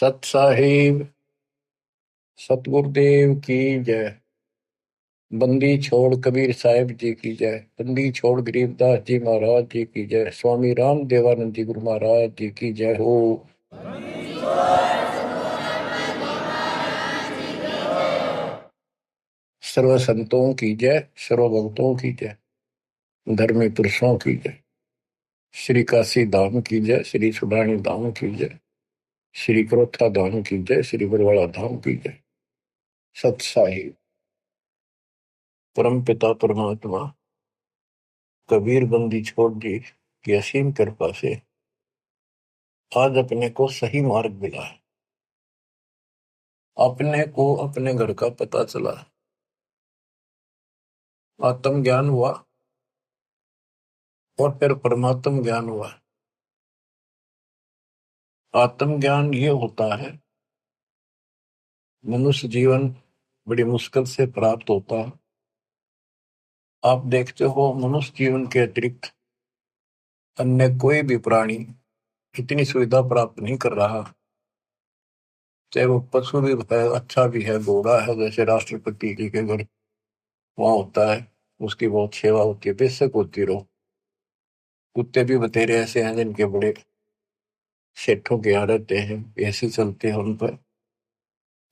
सत साहिब सतगुरुदेव की जय। बंदी छोड़ कबीर साहिब जी की जय। बंदी छोड़ गरीबदास जी महाराज जी की जय। स्वामी राम देवानंद जी गुरु महाराज जी की जय हो। सर्व संतों की जय, सर्व भक्तों की जय, धर्मी पुरुषों की जय। श्री काशी धाम की जय, श्री सुडानी धाम की जय, श्री क्रोथा धाम की जय, श्री बरवाड़ा धाम की जय। सत साहिब परम पिता परमात्मा कबीर बंदी छोड़ जी की असीम कृपा से आज अपने को सही मार्ग मिला है। अपने को अपने घर का पता चला, आत्म ज्ञान हुआ और फिर परमात्म ज्ञान हुआ। आत्म ज्ञान ये होता है, मनुष्य जीवन बड़ी मुश्किल से प्राप्त होता है। आप देखते हो मनुष्य जीवन के अतिरिक्त अन्य कोई भी प्राणी इतनी सुविधा प्राप्त नहीं कर रहा। चाहे वो पशु भी है, अच्छा भी है, घोड़ा है, जैसे राष्ट्रपति जी के घर वहां होता है, उसकी बहुत सेवा होती है, बेशक होती रहो। कुत्ते भी बतेरे ऐसे हैं जिनके बड़े सेठों के यहाँ रहते हैं, ऐसे चलते हैं उन पर,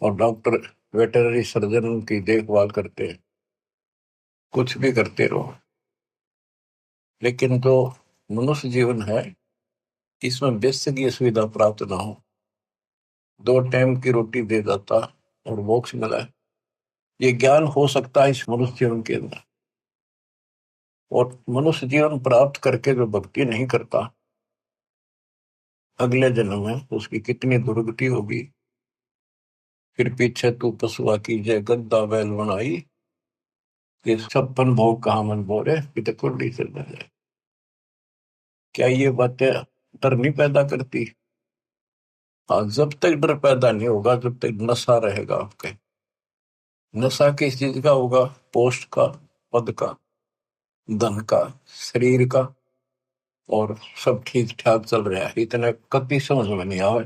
और डॉक्टर वेटरनरी सर्जन उनकी देखभाल करते हैं। कुछ भी करते रहो, लेकिन जो मनुष्य जीवन है इसमें बेसिक ये सुविधा प्राप्त ना हो। 2 टाइम की रोटी दे देता और मोक्ष मिला है, ये ज्ञान हो सकता है इस मनुष्य जीवन के अंदर। और मनुष्य जीवन प्राप्त करके जो भक्ति नहीं करता, अगले जन्म में उसकी कितनी दुर्गति होगी। फिर पीछे तू पशुआ की जय गद्दा बैल बनाई, ये 56 भोग कहा मन बोरे, तो कुंडी से जाए। क्या ये बातें डर नहीं पैदा करती? हाँ, जब तक डर पैदा नहीं होगा, जब तक नशा रहेगा आपके। नशा किस चीज का होगा? पोस्ट का, पद का, धन का, शरीर का, और सब ठीक ठाक चल रहा है। इतना कभी समझ में नहीं आवे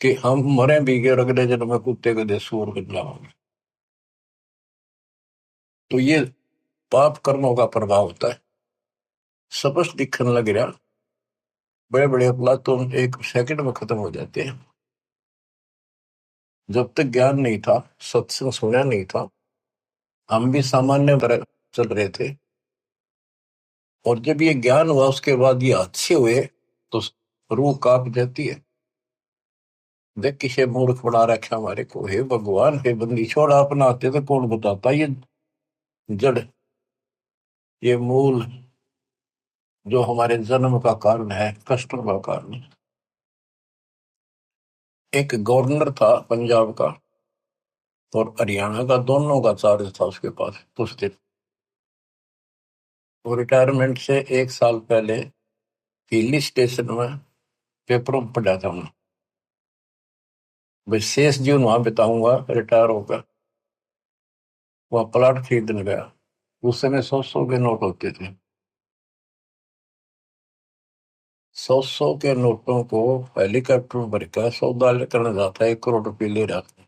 कि हम मरे भी गए और अगले जन्म में कुत्ते के दे सूर बन जाओगे। तो ये पाप कर्मों का प्रभाव होता है। स्पष्ट दिखने लग रहा, बड़े बड़े अपराध तो 1 सेकंड में खत्म हो जाते हैं। जब तक ज्ञान नहीं था, सत्संग सुना नहीं था, हम भी सामान्य तरह चल रहे थे। और जब ये ज्ञान हुआ उसके बाद ये अच्छे हुए तो रूह कांप जाती है। देख किसे मूर्ख बना रखा हमारे को। हे भगवान, हे बंदी छोड़, आप ना आते तो कौन बताता ये जड़, ये मूल जो हमारे जन्म का कारण है, कष्टों का कारण। एक गवर्नर था पंजाब का और हरियाणा का, दोनों का चार्ज था उसके पास उस दिन। वो रिटायरमेंट से 1 साल पहले हिली स्टेशन में पेपरों में पढ़ा था उन्होंने, भाई शेष जीवन वहां बिताऊंगा रिटायर होकर। वह प्लाट खरीदने गया। उस समय 100-100 के नोट होते थे। 100-100 के नोटों को हेलीकॉप्टर में भरकर सौदा करने जाता है, 1 करोड़ रुपये ले रहा था।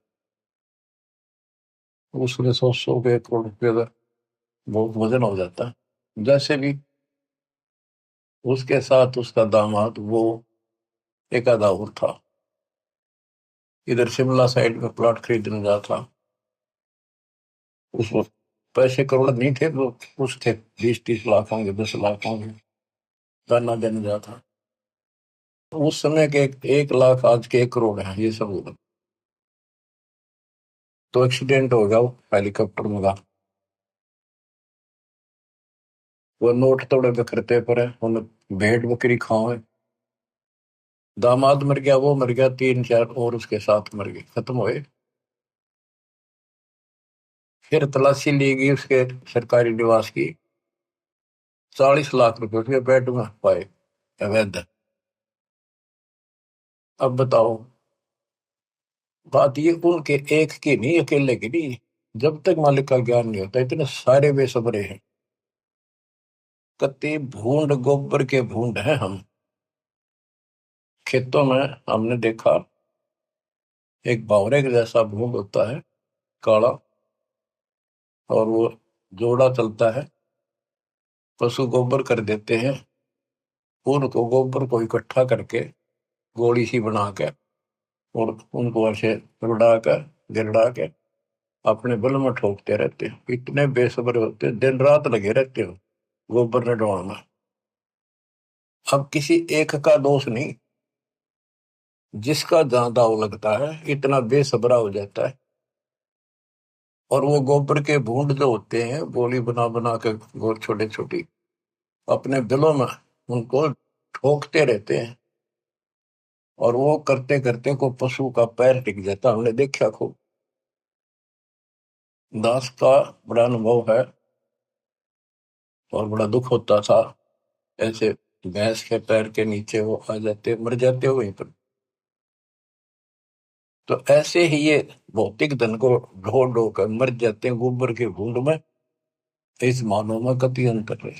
उसमें 100-100 के 1 करोड़ रुपये का बहुत वजन हो जाता है। जैसे भी उसके साथ उसका दामाद, वो एक आधा और था, इधर शिमला साइड में प्लॉट खरीदने जा था। उस वक्त पैसे करोड़ नहीं थे, वो कुछ थे, 20-30 लाख होंगे, 10 लाख होंगे। गाना देने जा था। उस समय के 1 लाख आज के 1 करोड़ है, ये सब होगा। तो एक्सीडेंट हो गया वो हेलीकॉप्टर में का। वो नोट तोड़े बिखरते पड़े, उन्हें भेड़ बकरी खाओ। दामाद मर गया, वो मर गया, 3-4 और उसके साथ मर गए, खत्म हुए। फिर तलाशी ली गई उसके सरकारी निवास की। 40 लाख रुपए उसके बेड में पाए अवैध। अब बताओ, बात ये उनके एक की नहीं, अकेले की नहीं। जब तक मालिक का ज्ञान नहीं होता, इतने सारे बेसब्रे हैं। कत्ती भूंड, गोबर के भूंड हैं हम। खेतों में हमने देखा एक बावरे के जैसा भूत होता है, काला, और वो जोड़ा चलता है। पशु गोबर कर देते हैं, उनको गोबर को इकट्ठा करके गोली सी बना के, और उनको ऐसे रुड़ा कर गिरड़ा के अपने बल में ठोकते रहते हैं। इतने बेसब्र होते हैं, दिन रात लगे रहते हो गोबर ने डोड़ना। अब किसी एक का दोष नहीं, जिसका जहां दाव लगता है इतना बेसब्रा हो जाता है। और वो गोबर के बूंद जो होते हैं, गोली बना बना के गोल छोटे छोटी, अपने दिलों में उनको ठोकते रहते हैं। और वो करते करते को पशु का पैर टिक जाता, हमने देखा खूब। दास का बड़ा अनुभव है, और बड़ा दुख होता था। ऐसे भैंस के पैर के नीचे वो आ जाते, मर जाते हो वहीं पर। तो ऐसे ही ये भौतिक धन को ढो ढो कर मर जाते हैं गोबर के बूंद में। इस मानव में कति अंतर है।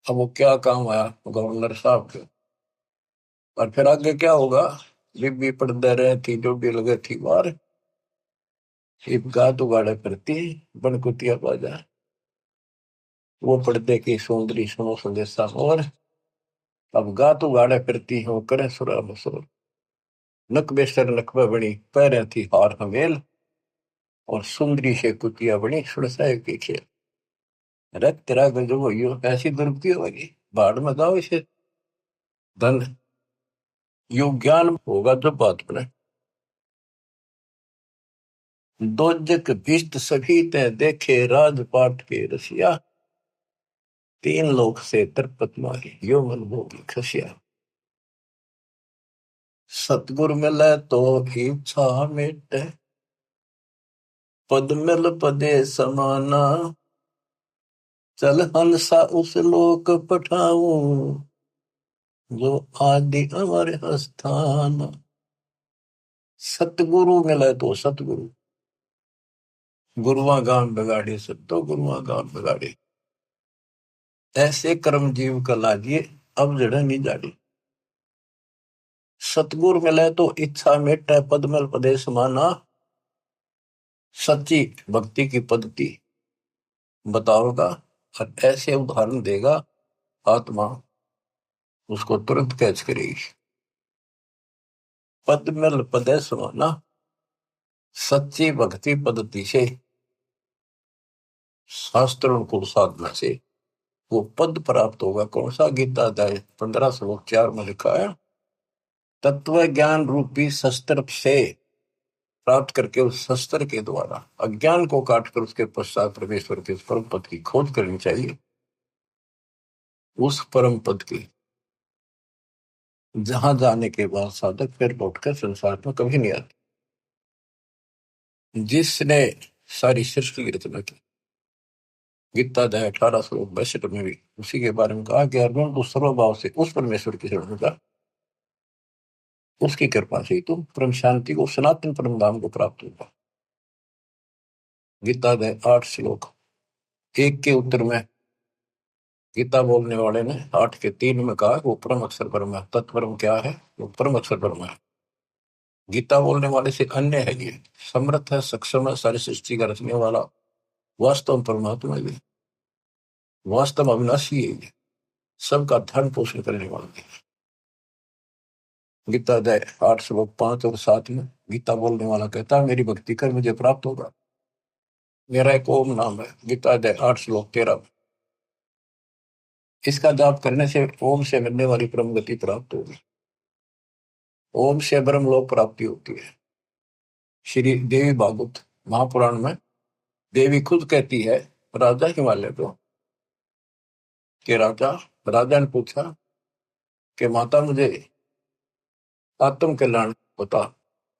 अब वो क्या काम आया गवर्नर साहब के, और फिर आगे क्या होगा। बीबी पढ़ते रहे थी, जो भी लगे थी बार, एक गात उगाड़े करती बनकुतिया बाजा। वो पर्दे की सुंदरी सुनो संदेशा, और अब गात उगाड़े फिरती हो करे सुरा बसोर। नक बेसर नकबा बनी पैरे थी हार हमेल, और सुंदरी से कुतिया बनी सुरसाए की खेल। रख तेरा गजब हो, ऐसी दुर्गति होगी, बाढ़ में गाओ इसे। धन यु ज्ञान होगा जब बात बने। दोजक भिष्ट सभी ते देखे राजपाट के रसिया, तीन लोक से तरपत मारी यो मन भोगी खसिया। सतगुर मिले तो इच्छा मिटे, पद मिल पदे समाना। चल हंसा उस लोक पठाऊं, जो आदि अमर स्थान। सतगुरु मिले तो सतगुरु, गुरुआ गान बिगाड़े सत्तो गुरुआ गान बिगाड़े। ऐसे कर्म जीव का लाजिए, अब जड़ नहीं जाड़ी। सतगुरु मिले तो इच्छा मेटे, पद मिल पदे समाना। सच्ची भक्ति की पद्धति बताओगा, और ऐसे उदाहरण देगा, आत्मा उसको तुरंत कैच करेगी। पद मिल पदे समाना, सच्ची भक्ति पद्धति से, शास्त्रों को साधना से वो पद प्राप्त होगा। कौन सा? गीता अध्याय 15 श्लोक 4 में लिखा है, तत्व ज्ञान रूपी शस्त्र से प्राप्त करके, उस शस्त्र के द्वारा अज्ञान को काटकर उसके पश्चात परमेश्वर के परम पद की खोज करनी चाहिए। उस परम पद की जहां जाने के बाद साधक फिर लौटकर संसार में कभी नहीं आते। जिसने सारी सृष्टि की रचना की, गीता अध्याय 18 श्लोक 62 में भी उसी के बारे में कहा कि अर्जुन तू सर्वभाव से उस परमेश्वर की शरण का, उसकी कृपा से ही तुम परम शांति को, सनातन परम धाम को प्राप्त होगा। गीता अध्याय 8 श्लोक 1 के उत्तर में गीता बोलने वाले ने 8 के 3 में कहा वो परम अक्षर परम है। तत्परम क्या है? वो परम अक्षर परम है। गीता बोलने वाले से अन्य है, ये समर्थ है, सक्षम है, सारी सृष्टि का रचने वाला वास्तव परमात्मा है, वास्तव अविनाशी है, ये सबका धन पोषण करने वाला है। गीता अध्याय 8 श्लोक 5 और 7 में गीता बोलने वाला कहता है मेरी भक्ति कर मुझे प्राप्त होगा। मेरा एक ओम नाम है। गीता अध्याय 8 श्लोक 13 में इसका जाप करने से ओम से मिलने वाली परम गति प्राप्त होगी। ओम से ब्रह्म लोक प्राप्ति होती है। श्री देवी भागवत महापुराण में देवी खुद कहती है राजा हिमालय को, कि राजा राजा ने पूछा कि माता मुझे आत्म कल्याण बता,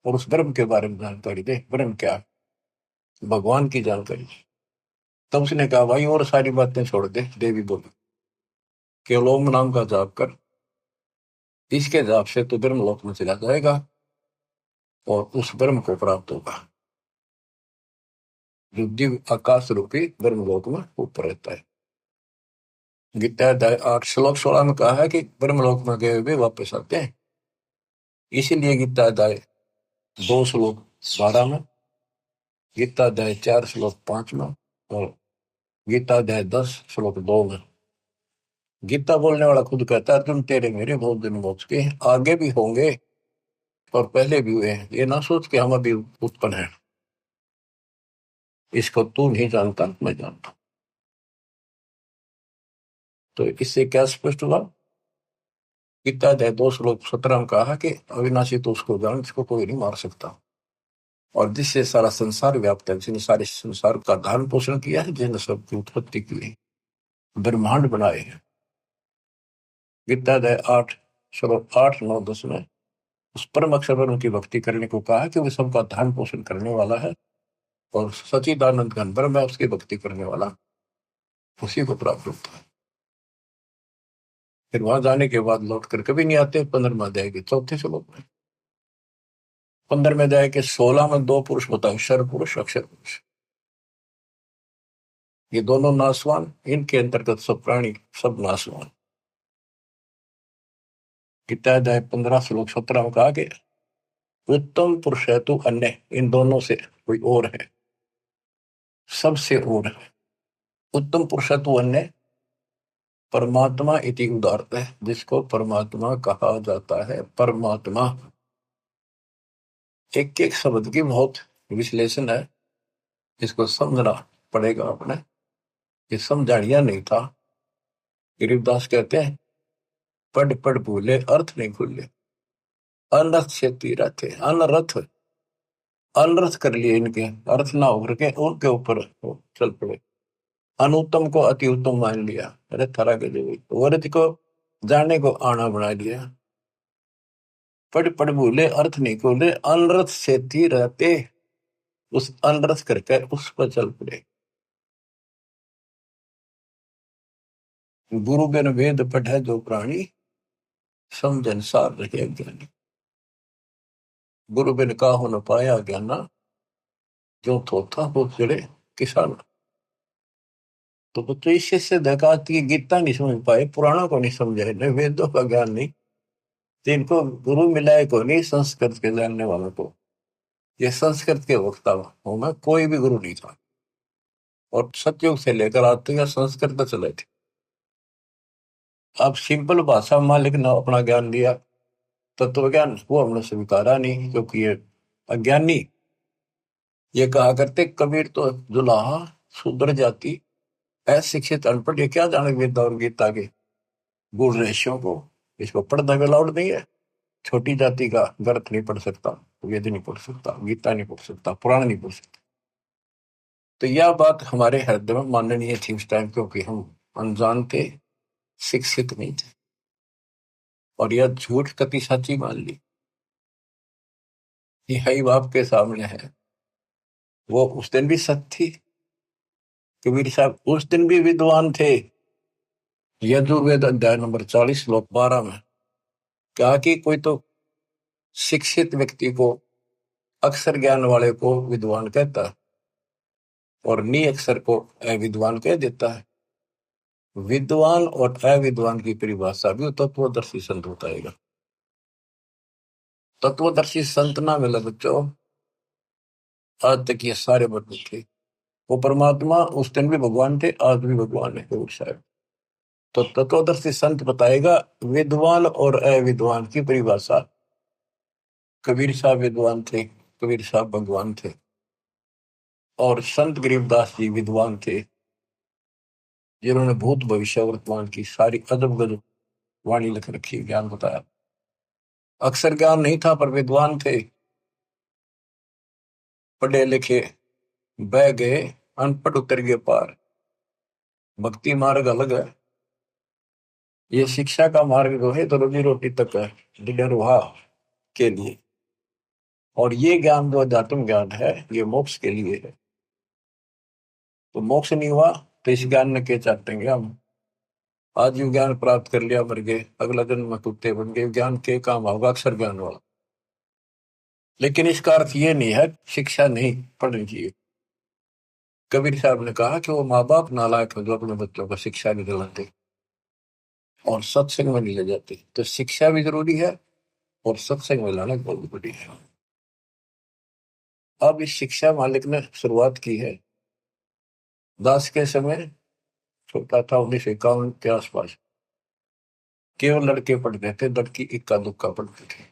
और उस ब्रह्म के बारे में जानकारी दे। ब्रह्म क्या है? भगवान की जानकारी। तब उसने कहा भाई और सारी बातें छोड़ दे। देवी बोली केवल ओम नाम का जाप कर, इसके जाप से तो ब्रह्म लोक में चला जाएगा और उस ब्रह्म को प्राप्त होगा जो दिव्य आकाश रूपी ब्रह्म लोक में ऊपर रहता है। गीता अध्याय 8 श्लोक 16 में कहा है कि ब्रह्म लोक में गए हुए वापस आते हैं। इसीलिए गीता अध्याय 2 श्लोक 12 में, गीता अध्याय 4 श्लोक 5 में और गीता अध्याय 10 श्लोक 2 में गीता बोलने वाला खुद कहता है, तुम तेरे मेरे बहुत दिन मोक्ष के आगे भी होंगे और पहले भी हुए हैं। ये ना सोच के हम अभी उत्पन्न है, इसको तू नहीं जानता, मैं जानता। तो इससे क्या स्पष्ट हुआ? गीता अध्याय 2 श्लोक 17 में कहा कि अविनाशी तो उसको जान जिसको कोई नहीं मार सकता, और जिससे सारा संसार व्याप्त है, जिसने सारे संसार का धारण पोषण किया है, जिसने सबकी उत्पत्ति की है, ब्रह्मांड बनाए हैं। गीता अध्याय 8 श्लोक 8, 9, 10 में उस परम अक्षर पर उनकी भक्ति करने को कहा कि वो सबका धारण पोषण करने वाला है और सचिदानंद घन ब्रह्म है, उसकी भक्ति करने वाला उसी को प्राप्त होता है। फिर वहां जाने के बाद लौट कर कभी नहीं आते। 15वें अध्याय के 4 श्लोक में, 15वें अध्याय के 16 में 2 पुरुष बताए, क्षर पुरुष, अक्षर पुरुष। ये दोनों नासवान, इनके अंतर्गत सब प्राणी, सब नासवान। गीता अध्याय 15 श्लोक 17 में कहा कि उत्तम पुरुष है तो अन्य, इन दोनों से कोई और है, सबसे और है। उत्तम पुरुष है तो अन्य परमात्मा इति उदारत है, जिसको परमात्मा कहा जाता है। परमात्मा एक एक शब्द की बहुत विश्लेषण है, इसको समझना पड़ेगा अपने। ये समझाड़िया नहीं था। गरीबदास कहते हैं, पढ़ पढ़ भूले अर्थ नहीं भूले, अनर्थ से तीरा थे। अनर्थ अनर्थ कर लिए, इनके अर्थ ना होकर के उनके ऊपर चल पड़े। अनुत्तम को अति उत्तम मान लिया, अरे थरा के जो वर्ज को जाने को आना बना लिया। पढ़ पढ़ भूले अर्थ नहीं भूले, अनर्थ से तीर रहते, उस अनर्थ करके उस पर चल पड़े। गुरु बिन वेद पढ़े जो प्राणी, समझन सार रहे ज्ञानी। गुरु बिन काहू न पाया ज्ञाना, जो थोथा वो चढ़े किसान। तो बच्चों इससे से देखा कि गीता नहीं समझ पाए, पुराणों को नहीं समझे, न वेदों का ज्ञान नहीं, तो इनको गुरु मिलाए को नहीं, संस्कृत के जानने वालों को। ये संस्कृत के वक्ता हूं मैं, कोई भी गुरु नहीं था। और सतयुग से लेकर आज तक संस्कृत चले थे। अब सिंपल भाषा में मालिक ने अपना ज्ञान दिया, तत्व ज्ञान, वो हमने स्वीकारा नहीं, क्योंकि ये अज्ञानी। ये कहा करते कबीर तो जुलाहा शूद्र जाति, अशिक्षित अनपढ़, ये क्या जाने वेद और गीता के गुण रहस्यों को। इसको पढ़ना भी अलाउड नहीं है। छोटी जाति का ग्रंथ नहीं पढ़ सकता, वेद नहीं पढ़ सकता, गीता नहीं पढ़ सकता, पुराण नहीं पढ़ सकता। तो यह बात हमारे हृदय में माननीय थी उस टाइम, क्योंकि हम अनजान थे, शिक्षित नहीं थे, और यह झूठ कति सच्ची मान ली। यही बाप के सामने है। वो उस दिन भी सत्य थी। कबीर साहब उस दिन भी विद्वान थे। यजुर्वेद अध्याय नंबर 40 श्लोक 12 में कहा कि कोई तो शिक्षित व्यक्ति को, अक्षर ज्ञान वाले को विद्वान कहता है, और नी अक्षर को अविद्वान कह देता है। विद्वान और अविद्वान की परिभाषा भी तत्वदर्शी संत बताएगा। तत्वदर्शी संत ना मिला बच्चों, आज तक ये सारे बदले थे। वो परमात्मा उस दिन भी भगवान थे, आज भी भगवान है कबीर साहब। तो तत्वदर्शी संत बताएगा विद्वान और अविद्वान की परिभाषा। कबीर साहब विद्वान थे, कबीर साहब भगवान थे, और संत गरीबदास जी विद्वान थे, जिन्होंने भूत भविष्य वर्तमान की सारी अजब गजब वाणी लिख रखी, ज्ञान बताया। अक्षर ज्ञान नहीं था पर विद्वान थे, पढ़े लिखे, बह गए, अनपढ़ उतर गए पार। भक्ति मार्ग अलग है, ये शिक्षा का मार्ग जो है तो रोजी रोटी तक है, निर्वाह के लिए। और ये ज्ञान जो अध्यात्म ज्ञान है, ये मोक्ष के लिए है। तो मोक्ष नहीं हुआ तो इस ज्ञान ने क्या चाटेंगे हम? आज ये ज्ञान प्राप्त कर लिया, मर गए, अगला जन्म में कुत्ते बन गए, ज्ञान के काम होगा अक्षर ज्ञान वाला। लेकिन इसका अर्थ ये नहीं है शिक्षा नहीं पढ़नी चाहिए। कबीर साहब ने कहा कि वो माँ बाप नालायक है जो अपने बच्चों को शिक्षा नहीं दिलाते और सत्संग में नहीं ले जाते। तो शिक्षा भी जरूरी है और सत्संग में लाना बहुत बड़ी है। अब इस शिक्षा मालिक ने शुरुआत की है दास के समय, छोटा था 1951 के आसपास, केवल लड़के पढ़ते थे, लड़की इक्का दुक्का पढ़ते थे।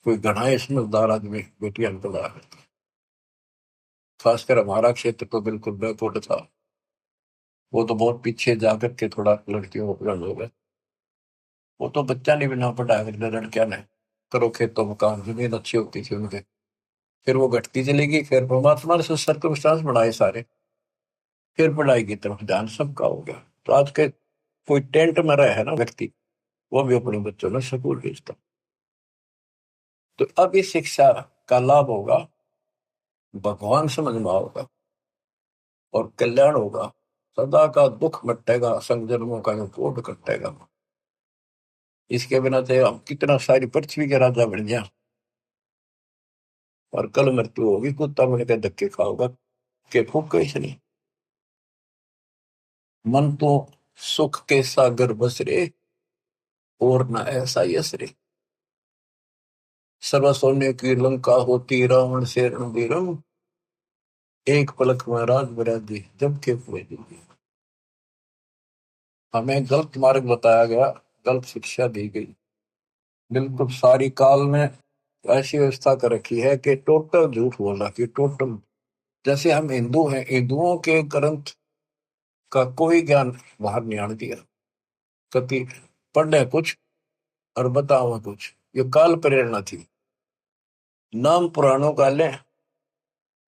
कोई घना ही समझदार आदमी बेटियां को पढ़ा करता। खासकर हमारा क्षेत्र तो बिल्कुल बैकवर्ड था, वो तो बहुत पीछे जाकर के थोड़ा लड़कियों को पढ़ा हो गया। वो तो बच्चा नहीं बिना पढ़ाया करते लड़कियां ने, करो खेतों में काम, जमीन अच्छी होती थी उनके। फिर वो घटती चली गई, फिर परमात्मा ने सर्कमस्टांस बढ़ाए सारे, फिर पढ़ाई की तरफ ध्यान सबका हो गया। तो आज के कोई टेंट में रहे है ना व्यक्ति, वो भी अपने बच्चों में स्कूल भेजता। तो अब इस शिक्षा का लाभ होगा, भगवान समझ में होगा और कल्याण होगा। सदा का दुख मटेगा, संजन्मों का कोट कटेगा। इसके बिना तो हम कितना सारी पृथ्वी के राजा बन गया, और कल मृत्यु होगी, कुत्ता बन के धक्के खाओगा के फूक कैसे नहीं। मन तो सुख के सागर बसरे, और न ऐसा यसरे। सर्व सोने की लंका होती, रावण से रणबीरम, एक पलक में राज बरादी जब के पूरे दिन। हमें गलत मार्ग बताया गया, गलत शिक्षा दी गई। बिल्कुल सारी काल ने ऐसी व्यवस्था कर रखी है कि टोटल झूठ बोला कि टोटल, जैसे हम हिंदू हैं, हिंदुओं के ग्रंथ का कोई ज्ञान बाहर नहीं आने दिया। कति पढ़े कुछ और बताओ कुछ, ये काल प्रेरणा थी। नाम पुराणों का लें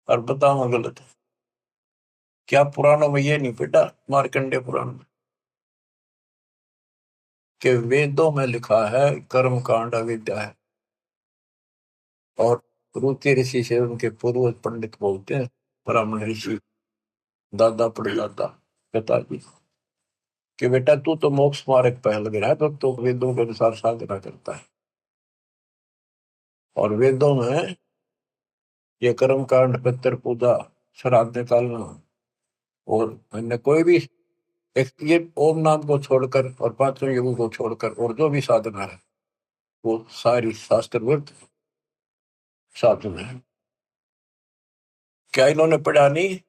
और बताओ गलत। क्या पुराणों में ये नहीं बेटा, मार्कंडे पुराण में, कि वेदों में लिखा है कर्म कांड अविद्या है। और रुचि ऋषि से उनके पूर्वज पंडित बोलते हैं, ब्राह्मण ऋषि, दादा परदादा पिताजी, कि बेटा तू तो मोक्ष मार्ग पहल गया है, तो वेदों के अनुसार साधना करता है। और वेदों में ये कर्म कांड, पितर पूजा, श्राद्ध निकालना, और अन्य कोई भी एक ये ओम नाम को छोड़कर और पांचों युगों को छोड़कर और जो भी साधना है, वो सारी शास्त्रविद साधना है। क्या इन्होंने पढ़ा नहीं?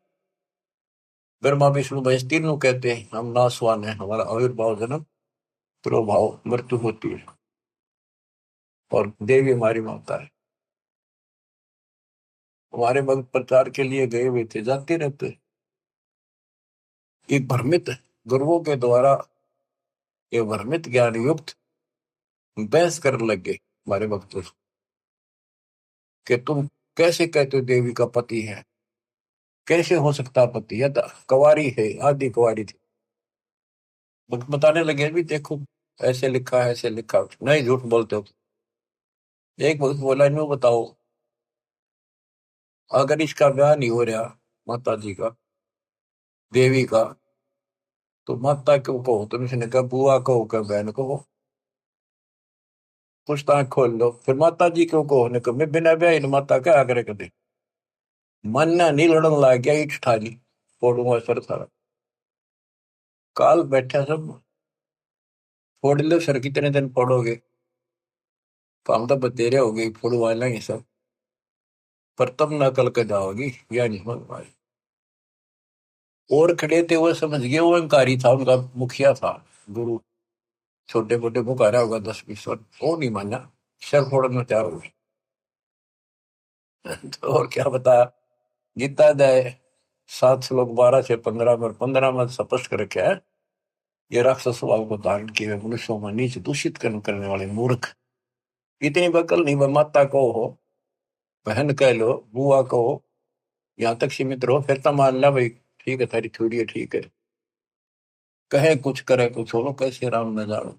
ब्रह्मा विष्णु महेश तीनों कहते हैं हम नासवान है, हमारा आविर्भाव जन्म प्रभाव मृत्यु होती है, और देवी हमारी माता है। हमारे भक्त प्रचार के लिए गए हुए थे, जाते रहते। एक भ्रमित गुरुओं के द्वारा ये भ्रमित ज्ञान युक्त बहस करने लगे हमारे भक्तों से, कि तुम कैसे कहते हो देवी का पति है, कैसे हो सकता पति है, तो कुंवारी है, आदि कुंवारी थी। बताने लगे भी देखो ऐसे लिखा है, ऐसे लिखा, नहीं झूठ बोलते हो। एक भक्त बोला इन्हों बताओ, अगर इसका ब्याह नहीं हो रहा माता जी का, देवी का, तो माता क्यों कहो तुम? इसने कहा बुआ कहो, क्या बहन कहो, पूछताछ खोल लो। फिर माता जी क्यों कहो ने कहा मैं बिना ब्याह माता क्या आग्रह कर दे। मन नहीं लड़न लग गया, ईट ठाली फोड़ूंगा सर सारा। काल बैठा सब, फोड़ लो सर, कितने दिन फोड़ोगे, काम तो बतेरे हो गई, फोड़वा लेंगे सब, पर तब न कल के जाओगी, या नहीं मन पाए। और खड़े थे वो समझ गए, वो अहंकारी था, उनका मुखिया था गुरु, छोटे मोटे मुकारा होगा 10-20 वर्ष, वो नहीं माना, सर फोड़ने तैयार हो गए। तो और क्या बताया, गीता अध्याय 7 श्लोक 12 से 15 में, 15 में स्पष्ट कर रखा है, ये राक्षस स्वभाव को धारण किए मनुष्यों में नीच दूषित कर्म करने वाले मूर्ख, इतनी बकल नहीं, माता को हो, बहन कह लो, बुआ कहो, यहाँ तक सीमित रहो, फिर तो मान ला भाई ठीक है, थारी थोड़ी है ठीक है, कहे कुछ करे कुछ हो, कैसे राम न जानो।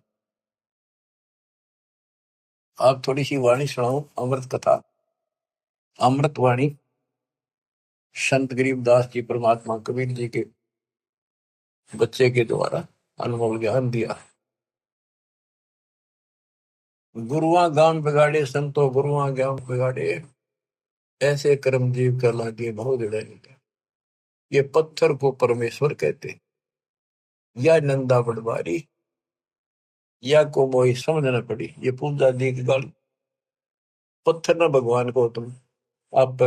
आप थोड़ी सी वाणी सुनाओ, अमृत कथा, अमृत वाणी, संत गरीबदास जी परमात्मा कबीर जी के बच्चे के द्वारा अनमोल ज्ञान दिया। गुरुआ गांव बिगाड़े संतो, गुरुआ गांव बिगाड़े, ऐसे कर्म जीव कर लागे बहुत जड़े। ये पत्थर को परमेश्वर कहते, या नंदा पटवारी, या को मोई समझ न पड़ी, ये पूजा दी की गाल। पत्थर ना भगवान को तुम आप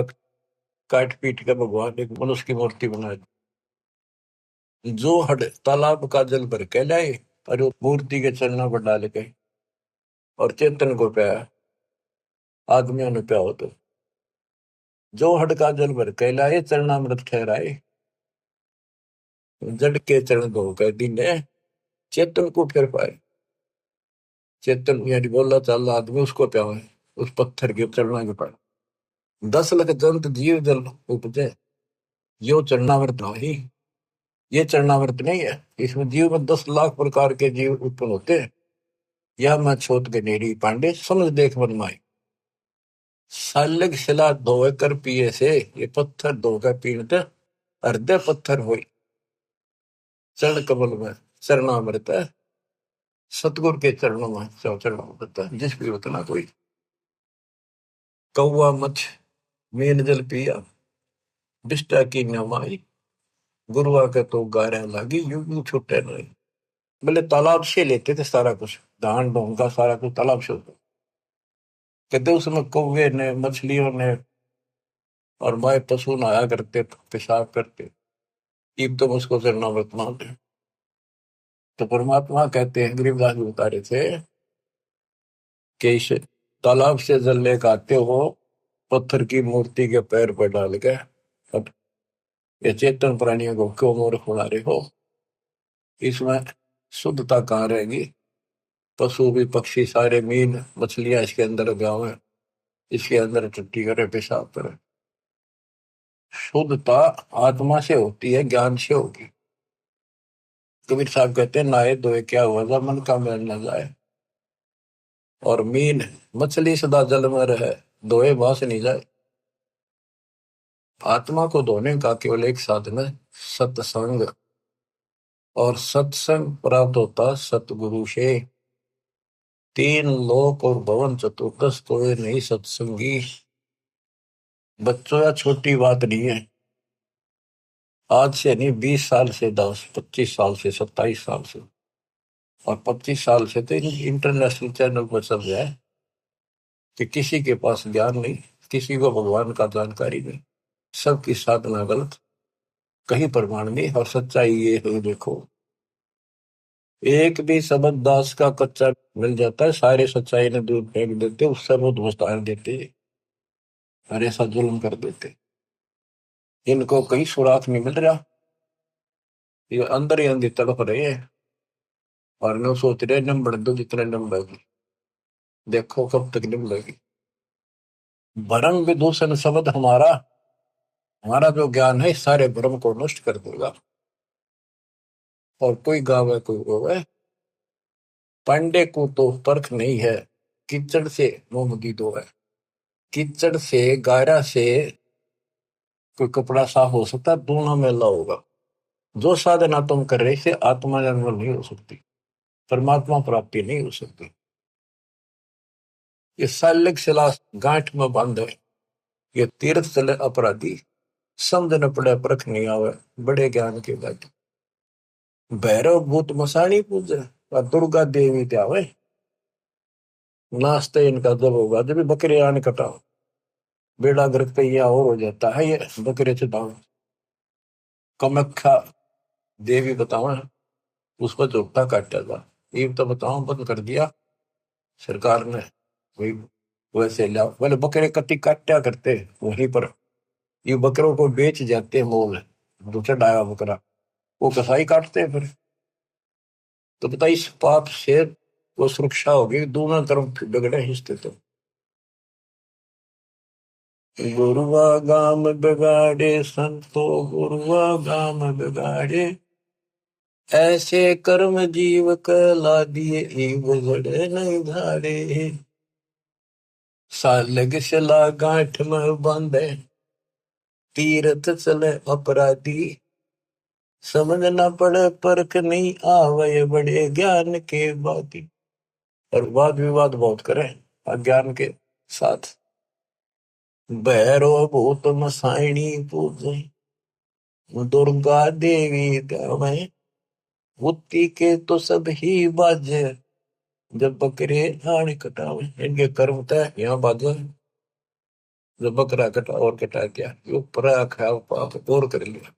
काट पीट के भगवान एक मनुष्य की मूर्ति बना दी। जो हड तालाब का जल भर के लाए और वो मूर्ति के चरणों पर डाल के और चेतन को पाया, आदमियों ने प्या हो तो जो हड का जल भर के लाए चरणामृत ठहराए, जड़ के चरण धो कर दीने चेतन को फिर पाए। चेतन यानी बोला चाल आदमी उसको प्या है, उस पत्थर के चरणा के पाए। 10 लाख जंत जीव जल उपजे, यो चरणामृत ही। ये चरणामृत नहीं है, इसमें जीव में 10 लाख प्रकार के जीव उत्पन्न होते हैं। यह मैं छोट के नेड़ी पांडे समझ देख मन माई। सालग शिला धोए कर पिए से, ये पत्थर धोकर पीते हृदय पत्थर होई। चरण कमल में चरणामृत है, सतगुरु के चरणों में चरणामृत है। जिस भी उतना कोई कौआ मछ मेन जल पिया, बिष्टा की नमाई। गुरुआ के तो गारे लागी, यूं यूं छुट्टे नहीं। बोले तालाब से लेते थे सारा कुछ, धान ढोंगा सारा कुछ तालाब से होता। कहते उसमें कौवे ने मछलियों ने और माए पशु नहाया करते पेशाब करते। इब तो उसको चरणामृत मानते। तो परमात्मा कहते हैं, गरीबदास जी बता रहे थे कि इस तालाब से जल लेकर आते हो, पत्थर की मूर्ति के पैर पर डाल के, अब ये चेतन प्राणियों को क्यों मूर्ख बना रहे हो? इसमें शुद्धता कहाँ रहेगी? पशु भी पक्षी सारे मीन मछलियां इसके अंदर गाँव है, इसके अंदर टट्टी करे पेशाब करे। शुद्धता आत्मा से होती है, ज्ञान से होगी। कबीर साहब कहते हैं, नहाए धोए क्या हुआ था, मन का मैल न जाए। और मीन मछली सदा जल में रहे, धोए बास नहीं जाए। आत्मा को धोने का केवल एक साधन है, सत्संग। और सत्संग प्राप्त होता सतगुरु से। 3 लोक और भवन चतुर्दश तो नहीं सत्संगी। बच्चों या छोटी बात नहीं है। आज से नहीं, 20 साल से, 10 25 साल से, 27 साल से और 25 साल से तो इंटरनेशनल चैनल पर चल रहा है कि किसी के पास ज्ञान नहीं, किसी को भगवान का जानकारी नहीं, सबकी साधना गलत, कहीं प्रमाण नहीं। और सच्चाई ये है, देखो एक भी शब्द दास का कच्चा मिल जाता है, सारे सच्चाई ने दूर फेंक देते, उससे बहुत वस्तार देते और ऐसा जुल्म कर देते। इनको कहीं सुराग नहीं मिल रहा, ये अंदर ही अंदर तड़प रहे हैं और न सोच रहे नंबर दो जितने नंबर, देखो कब तक निभलेगी। भरम विदूषण शब्द हमारा, हमारा जो ज्ञान है सारे भ्रम को नष्ट कर देगा। और कोई गावे कोई रोवे, पांडे को तो परख नहीं है, कीचड़ से मोमगी दो है। कीचड़ से गारा से कोई कपड़ा साफ हो सकता, दोनों मेला होगा। जो साधना तुम कर रहे से आत्मा निर्मल नहीं हो सकती, परमात्मा प्राप्ति नहीं हो सकती। ये सालिक शिला गांठ में बंद है, ये तीर्थ चले अपराधी, समझ न पड़े परख नहीं आवे, बड़े ज्ञान के गाठी। भैरव भूत मसाणी पूजे और दुर्गा देवी त्यावे, नाश्ते इनका जब होगा जब भी बकरे आने कटाओ, बेड़ा गर्क पे यह और हो जाता है। ये बकरे चटाओ, कमख्या देवी बताओ, उसको चौथा काटा था। ये तो बताओ बंद कर दिया सरकार ने, वही वैसे लिया। बोले बकरे कटी काटा करते वहीं पर, ये बकरों को बेच जाते हैं मोल, जो चढ़ाया बकरा वो कसाई काटते हैं फिर। तो बता इस पाप से वो सुरक्षा होगी, दोनों तरफ बिगड़े हिस्से। तो गुरुआ गाम बिगाड़े संतो, गुरुआ गाम बिगाड़े, ऐसे कर्म जीव कला दिए गुजरे नहीं धारे। सालग शिला गांठ में बांधे, तीर्थ चले अपराधी, समझ न पड़े परख नहीं आवे, बड़े ज्ञान के बाती। और वाद विवाद बहुत करे अज्ञान के साथ। भैरो भूत मसाइणी पूजे, दुर्गा देवी गावे, बुद्धि के तो सब ही बाजे, जब बकरे आने कटावे। इनके कर्म तय यहाँ बाजे, जो बकरा कटा और कटा गया, जो परा खाया वो पाप और कर लिया।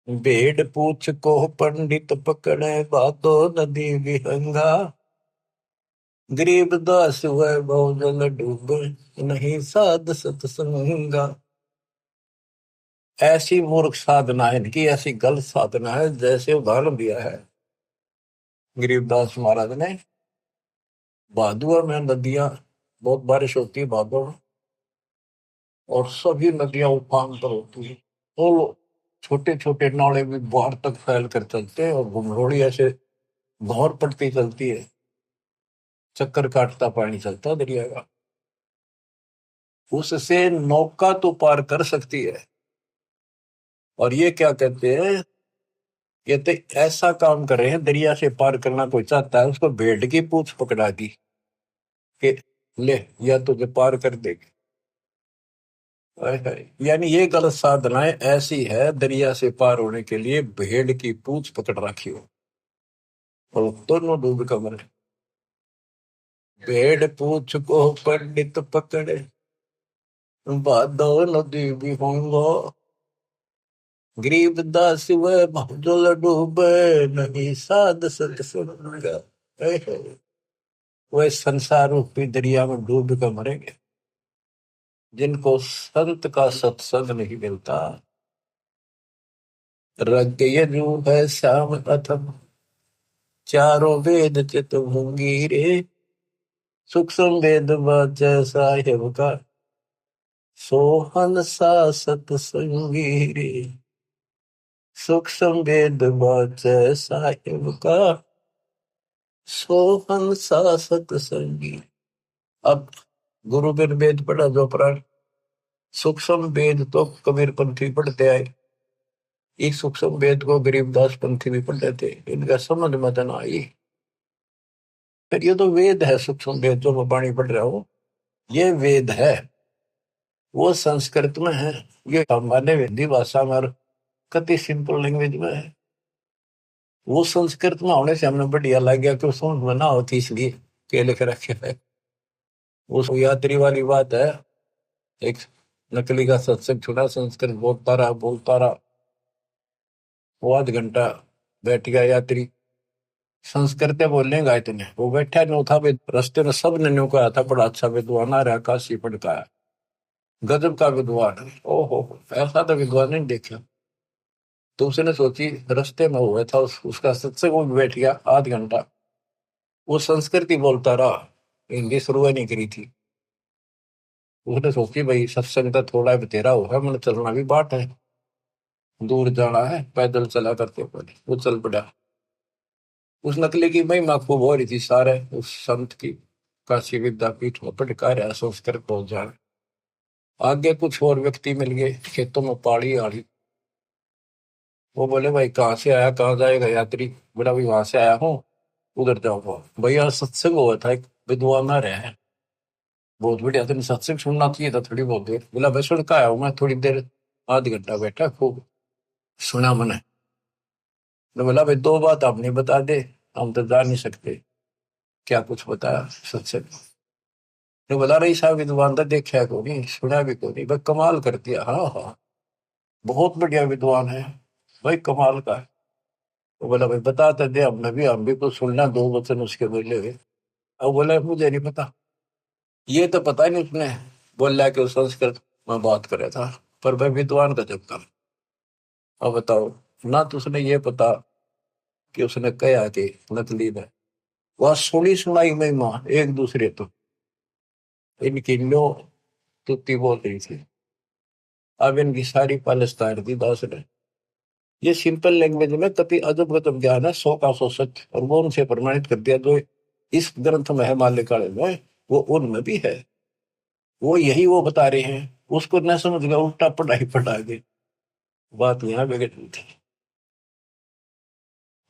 भेड़ पूछ को पंडित पकड़े, बातो नदी विहंगा। गरीब दास हुए बहुजन डूबे, नहीं साध सत्संगा। ऐसी मूर्ख साधना है इनकी, ऐसी गलत साधना है। जैसे उदाहरण दिया है गरीबदास महाराज ने, भादुआ में नदियां, बहुत बारिश होती है भादुआ में, और सभी नदियां उफान पर होती है। तो छोटे छोटे नाले भी बाहर तक फैल कर चलते हैं, और घुमरोड़ी ऐसे भौर पड़ती चलती है, चक्कर काटता पानी चलता है दरिया का। उससे नौका तो पार कर सकती है। और ये क्या कहते हैं, कहते ऐसा काम कर रहे हैं, दरिया से पार करना कोई चाहता है उसको भेड़ की पूंछ पकड़ा दी कि ले, या तुझे पार कर देगी। हाय हाय। यानी ये गलत साधनाएं ऐसी है, दरिया से पार होने के लिए भेड़ की पूंछ पकड़ रखी हो, और दोनों डूब कर मरे। भेड़ पूंछ को पंडित पकड़े, बादो नदी भी होंगो। गरीब दास वह भजल डूबे, नहीं साध सत्संग। वह संसार रूपी दरिया में डूब कर मरेंगे जिनको संत का सत्संग नहीं मिलता। रग यजु है श्याम अथम, चारों वेद चित होंगी रे। सूक्ष्म वेद साहेब का, सोहन सा सत्संगी रे। सूक्ष्म वेद साहेब का, सोहन सा सत्संगी। अब गुरु बिन वेद पढ़ा जो प्राण। सूक्ष्म वेद तो कबीर पंथी पढ़ते आए, इस सूक्ष्म वेद को गरीबदास पंथी भी पढ़ते थे, इनका समझ में तो ना आई। फिर ये तो वेद है, सूक्ष्म वेद जो मैं वाणी पढ़ रहा हूँ, ये वेद है। वो संस्कृत में है, ये हमारे हिंदी भाषा में और कति सिंपल लैंग्वेज में है। वो संस्कृत में होने से हमने बढ़िया लग गया कि समझ में ना होती, इसलिए के लिख रखे है। उस यात्री वाली बात है, एक नकली का सत्संग छुड़ा, संस्कृत बोलता रहा, वो आध घंटा बैठ गया यात्री, संस्कृत बोलेगा इतने, वो बैठा नहीं था। रास्ते में सब ने न्यू कहा था बड़ा अच्छा विद्वान आ रहा, काशी पढ़ का है, गजब का विद्वान है। ओहो, ऐसा तो विद्वान नहीं देखा। तो उसने सोची, रास्ते में हुआ था उसका सत्संग, वो भी बैठ गया आध घंटा, वो संस्कृत ही बोलता रहा, हिंदी शुरू नहीं करी थी। उसने सोची भाई सत्संग तो थोड़ा बतेरा होगा, मैंने चलना भी बाट है, दूर जाना है, पैदल चला करते पहले वो चल पड़ा। उस नकली की महिमा खूब हो रही थी, सारे उस संत की काशी विद्यापीठ में पटका रहा संस्कृत पहुंच जाए। आगे कुछ और व्यक्ति मिल गए, खेतों में पाड़ी आड़ी। वो बोले भाई कहाँ से आया, कहाँ जाएगा यात्री। बोला भाई वहां से आया हूँ, उधर जाऊंगा। भैया सत्संग हुआ था, एक विद्वान आ रहे हैं, बहुत बढ़िया, तुमने सत्संग सुनना चाहिए था थोड़ी बहुत देर। बोला भाई सुन का आया हूँ मैं, थोड़ी देर, आध घंटा बैठा, खूब सुना मैंने। तो बोला भाई दो बात आप नहीं बता दे, हम तो जा नहीं सकते। क्या कुछ बताया सत्संग। तो बोला रही साहब विद्वान था, देखा को नहीं, सुना भी को नहीं, भाई कमाल कर दिया। हाँ हाँ, बहुत बढ़िया विद्वान है भाई, कमाल का है। तो बोला भाई बताते दे, हम भी कुछ सुनना, दो वचन उसके बोले हुए। अब बोला मुझे नहीं पता, ये तो पता नहीं उसने बोला कि उस संस्कृत में बात करे था, पर भाई विद्वान का जब काम। अब बताओ, ना तो उसने ये पता कि उसने कहा कि नकली ने, वह सुनी सुनाई महिमा एक दूसरे तो इनकी लो तुत्ती बोल रही थी। अब इनकी सारी पालिस्तान दी दास ने। ये सिंपल लैंग्वेज में कति अजब गजब ज्ञान है, 100 का 100 सच, और वो उनसे प्रमाणित कर दिया। जो इस ग्रंथ में है माल्यकाले में, वो उनमें भी है। वो यही वो बता रहे हैं, उसको न समझ गया, उल्टा पढ़ाई पढ़ा गए, बात यहाँ बिगड़ रही थी।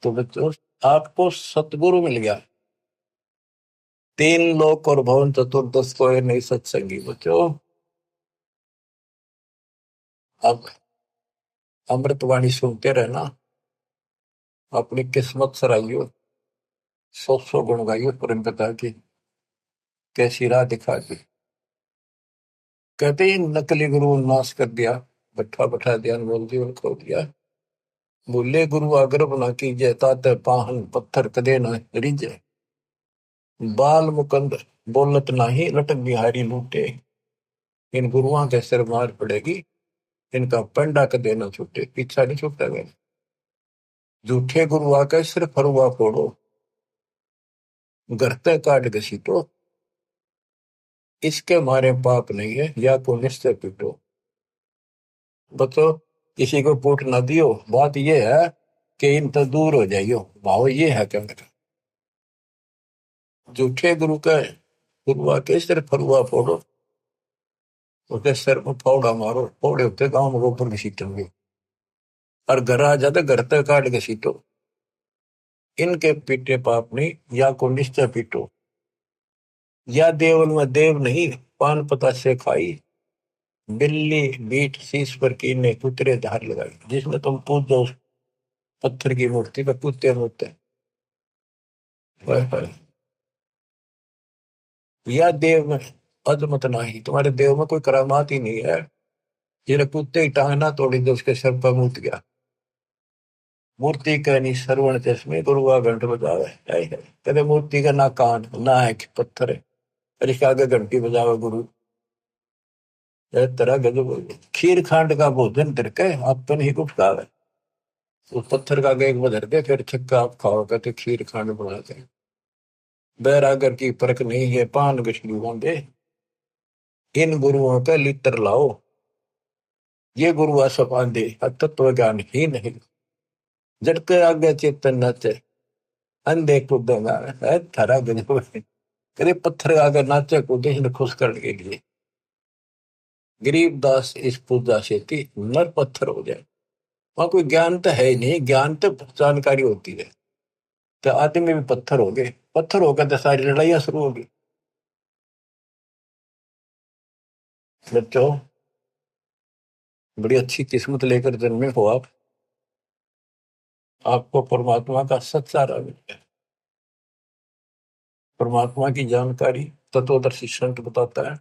तो बच्चों, आपको सतगुरु मिल गया, तीन लोक और भवन चतुर्दश को नहीं सत्संगी बच्चों। अब अमृतवाणी सुनते रहना, अपनी किस्मत सराइयो, 100 गुण गाइयो, परम पिता की कैसी राह दिखा दी। कहते ही नकली गुरु नाश कर दिया, बैठा बैठा ध्यान बोल जीवन खो दिया। बोले गुरु आग्रह बना कीजिए, ताते पाहन पत्थर कदे न रिजे। बाल मुकंद बोलत नाही, लटक बिहारी लूटे। इन गुरुओं के सिर मार पड़ेगी, इनका पंडा कदे न छूटे। पीछा नहीं छूटा गया। झूठे गुरु आके सिर फरुआ फोड़ो, घरते काट घसीटो। इसके मारे पाप नहीं है, या को निश्चय पीटो। बतो किसी को पूट ना दियो। बात ये है कि इन तो दूर हो जाइयो। भाव ये है क्या मेरा। झूठे गुरु का गुरु आके सिर फरुआ फोड़ो, उसके सिर में फावड़ा मारो। फावड़े होते गांव में गोबर घसीटेंगे, और घर आ जाते घर तक काट घसीटो। इनके पीटे पाप नहीं, या को निश्चय पीटो। या देवल में देव नहीं, पान पता से खाई। बिल्ली बीट शीश पर कीने कुतरे धार लगाई। जिसमें तुम पूजो पत्थर की मूर्ति पे कुत्ते होते। या देव में अजमत नहीं, तुम्हारे देव में कोई करामात ही नहीं है। जिन्हें कुत्ते की टांग ना तोड़ी तो उसके सर पर मूत गया। मूर्ति का नहीं श्रवण चश्मे, गुरुआ घंट बजावे। कहते मूर्ति का ना कान ना है पत्थर है, और इसके आगे घंटी बजावे गुरु। तरह गजब। खीर खांड का भोजन तिरके अपन ही कुछ खावे। तो पत्थर का आगे एक बधर दे, फिर छक्का आप खाओ। कहते खीर खांड बनाते हैं। बैरागर की परख नहीं है, पान गछली बांधे। इन गुरुओं का लित्र लाओ, ये गुरु सपांदे तत्व ज्ञान ही नहीं। जड़के आगे चेतन नाचे, अंधे कूदेगा। थारा गजब है। कभी पत्थर आगे नाचे कूदे इन्हें खुश करने के लिए। गरीब दास इस पूजा से थी नर पत्थर हो जाए। वहां कोई ज्ञान तो है ही नहीं, ज्ञान तो जानकारी होती है। तो आदमी भी पत्थर हो गए, पत्थर होकर तो सारी लड़ाइयां शुरू होगी। बच्चों, बड़ी अच्छी किस्मत लेकर जन्मे हो आप। आपको परमात्मा का सच्चा रंग है। परमात्मा की जानकारी तत्वदर्शी संत बताता है।